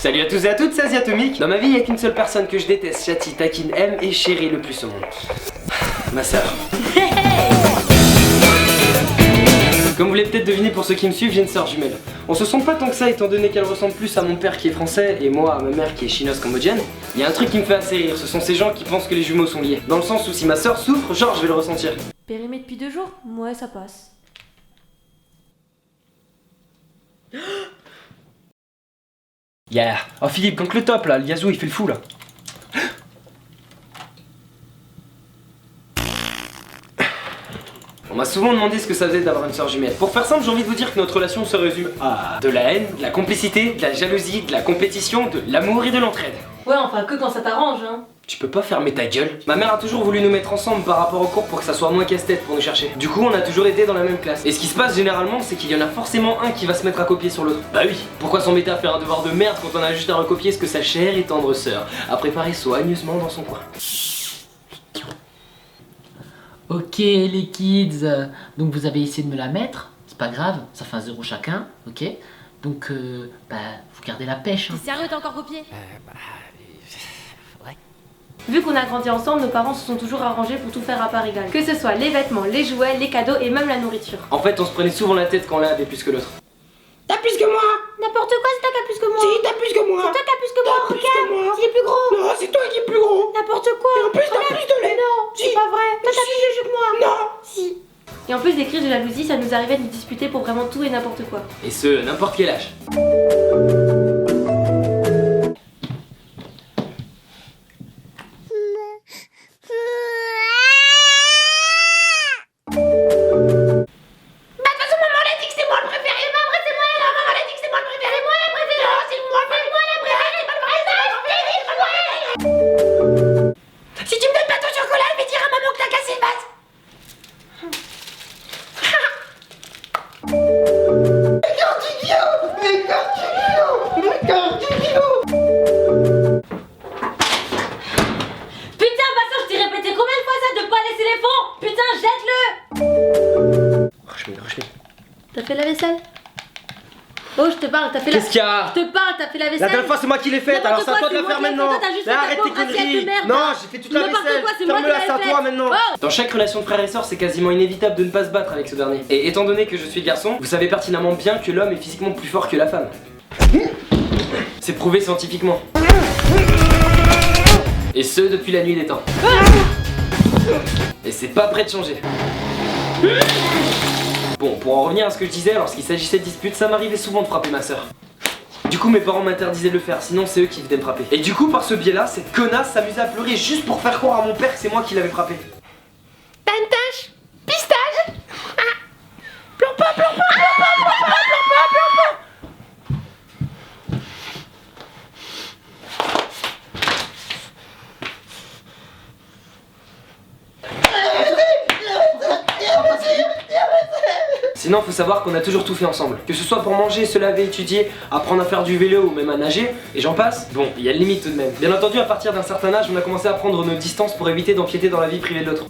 Salut à tous et à toutes, c'est Asiatomique. Dans ma vie, il n'y a qu'une seule personne que je déteste, châtie, taquine, aime et chérie le plus au monde. Ma sœur. Comme vous l'avez peut-être deviné pour ceux qui me suivent, j'ai une sœur jumelle. On se sent pas tant que ça étant donné qu'elle ressemble plus à mon père qui est français et moi à ma mère qui est chinoise cambodgienne. Il y a un truc qui me fait assez rire, ce sont ces gens qui pensent que les jumeaux sont liés. Dans le sens où si ma sœur souffre, genre je vais le ressentir. Périmé depuis 2 jours? Ouais, ça passe. Yeah. Oh Philippe, donc le top là, le Yazoo il fait le fou là. On m'a souvent demandé ce que ça faisait d'avoir une sœur jumelle. Pour faire simple, j'ai envie de vous dire que notre relation se résume à de la haine, de la complicité, de la jalousie, de la compétition, de l'amour et de l'entraide. Ouais, enfin que quand ça t'arrange, hein. Tu peux pas fermer ta gueule. Ma mère a toujours voulu nous mettre ensemble par rapport au cours pour que ça soit moins casse-tête pour nous chercher. Du coup, on a toujours été dans la même classe. Et ce qui se passe généralement, c'est qu'il y en a forcément un qui va se mettre à copier sur l'autre. Bah oui, pourquoi s'embêter à faire un devoir de merde quand on a juste à recopier ce que sa chère et tendre sœur a préparé soigneusement dans son coin. Ok les kids, donc vous avez essayé de me la mettre, c'est pas grave, ça fait un 0 chacun, ok. Donc vous gardez la pêche. T'es sérieux, t'as encore copié? Ouais. Vu qu'on a grandi ensemble, nos parents se sont toujours arrangés pour tout faire à part égale. Que ce soit les vêtements, les jouets, les cadeaux et même la nourriture. En fait, on se prenait souvent la tête quand l'un avait plus que l'autre. T'as plus que moi! N'importe quoi, c'est toi qui as plus que moi! Si, t'as plus que moi! C'est toi qui as plus que moi! T'as plus Regarde, que moi. il est plus gros! Non, c'est toi qui es plus gros! N'importe quoi! Et en plus, t'as plus de lait! Non, Si. c'est pas vrai! Toi t'as Si. plus de jus que moi! Non! Si! Et en plus des crises de jalousie, ça nous arrivait de nous disputer pour vraiment tout et n'importe quoi. Et ce, n'importe quel âge. Si tu me donnes pas ton chocolat, je vais dire à maman que t'as cassé le vase. Mais Putain, Bastien, je t'ai répété combien de fois ça de pas laisser les fonds? Putain, jette-le! Rachmine. T'as fait la vaisselle? Oh, je te parle, t'as fait la... Qu'est-ce qu'il y a? Je te parle, t'as fait la La vaisselle? dernière fois c'est moi qui l'ai faite, alors c'est à toi de la faire maintenant. Mais arrête tes conneries. Non, j'ai fait toute la vaisselle. Ferme-la, c'est à toi maintenant. Dans chaque relation de frère et sœur, c'est quasiment inévitable de ne pas se battre avec ce dernier. Et étant donné que je suis garçon, vous savez pertinemment bien que l'homme est physiquement plus fort que la femme. C'est prouvé scientifiquement. Et ce depuis la nuit des temps. Et c'est pas prêt de changer. Bon, pour en revenir à ce que je disais, lorsqu'il s'agissait de disputes, ça m'arrivait souvent de frapper ma sœur. Du coup, mes parents m'interdisaient de le faire, sinon c'est eux qui venaient me frapper. Et du coup, par ce biais-là, cette connasse s'amusait à pleurer juste pour faire croire à mon père que c'est moi qui l'avais frappé. T'as une tache? Pistache? Plompa, plompa, plompa, plompa, plompa, plompa. Sinon, faut savoir qu'on a toujours tout fait ensemble. Que ce soit pour manger, se laver, étudier, apprendre à faire du vélo ou même à nager, et j'en passe. Bon, il y a une limite tout de même. Bien entendu, à partir d'un certain âge, on a commencé à prendre nos distances pour éviter d'empiéter dans la vie privée de l'autre.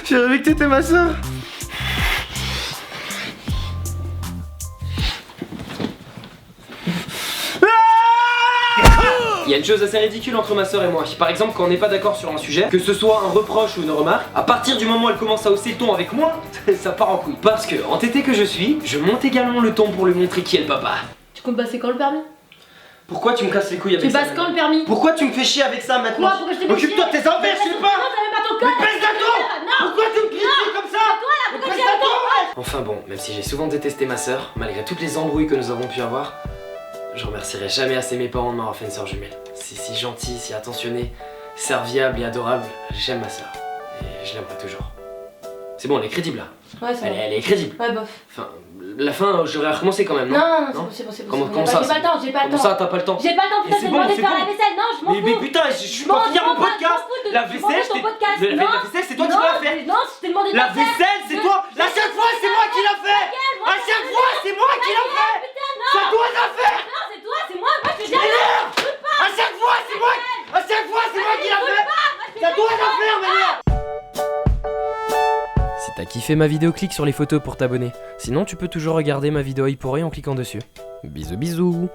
J'ai rêvé que t'étais ma soeur. Il y a une chose assez ridicule entre ma soeur et moi. Par exemple, quand on n'est pas d'accord sur un sujet, que ce soit un reproche ou une remarque, à partir du moment où elle commence à hausser le ton avec moi, ça part en couille. Parce que, entêté que je suis, je monte également le ton pour lui montrer qui est le papa. Tu comptes passer quand le permis? Pourquoi tu me casses les couilles avec Tu ça passes quand le permis? Pourquoi tu me fais chier avec ça maintenant? Quoi? Pourquoi je t'ai fait Occupe-toi de chier? tes affaires, je sais pas. Non, t'avais pas ton Mais code! baisse la ton. Non! Pourquoi tu me critiques comme ça? Toi là, pourquoi Mais tu baisse as la ton... ton. Enfin bon, même si j'ai souvent détesté ma soeur, malgré toutes les embrouilles que nous avons pu avoir, je remercierai jamais assez mes parents de m'avoir fait une soeur jumelle. C'est si gentil, si attentionné, serviable et adorable. J'aime ma soeur. Et je l'aimerai toujours. C'est bon, elle est crédible là. Ouais, ça va. Elle est crédible. Ouais, bof. Enfin, la fin, je devrais recommencer quand même, non? Non, c'est bon. Comment ça? J'ai pas le temps, j'ai pas le Comment temps. ça, t'as pas le temps? J'ai pas le temps, putain, Mais c'est t'as bon, demandé de c'est faire bon. la vaisselle. Non, je m'en fous. Mais putain, je suis pas finir mon podcast. La vaisselle, ton podcast. La vaisselle, c'est toi qui l'as fait. Non, je t'ai demandé de La faire. vaisselle, c'est toi. À chaque fois, c'est moi qui l'a fait. À chaque fois, c'est moi qui l'a fait. Putain, C'est non. toi la faire. Non, c'est toi, c'est moi. Moi, je te dis. Merde. À chaque fois, c'est moi. À chaque fois, c'est moi qui l'a fait. C'est toi la faire, merde. Si t'as kiffé ma vidéo, clique sur les photos pour t'abonner. Sinon, tu peux toujours regarder ma vidéo œil pour œil en cliquant dessus. Bisous bisous.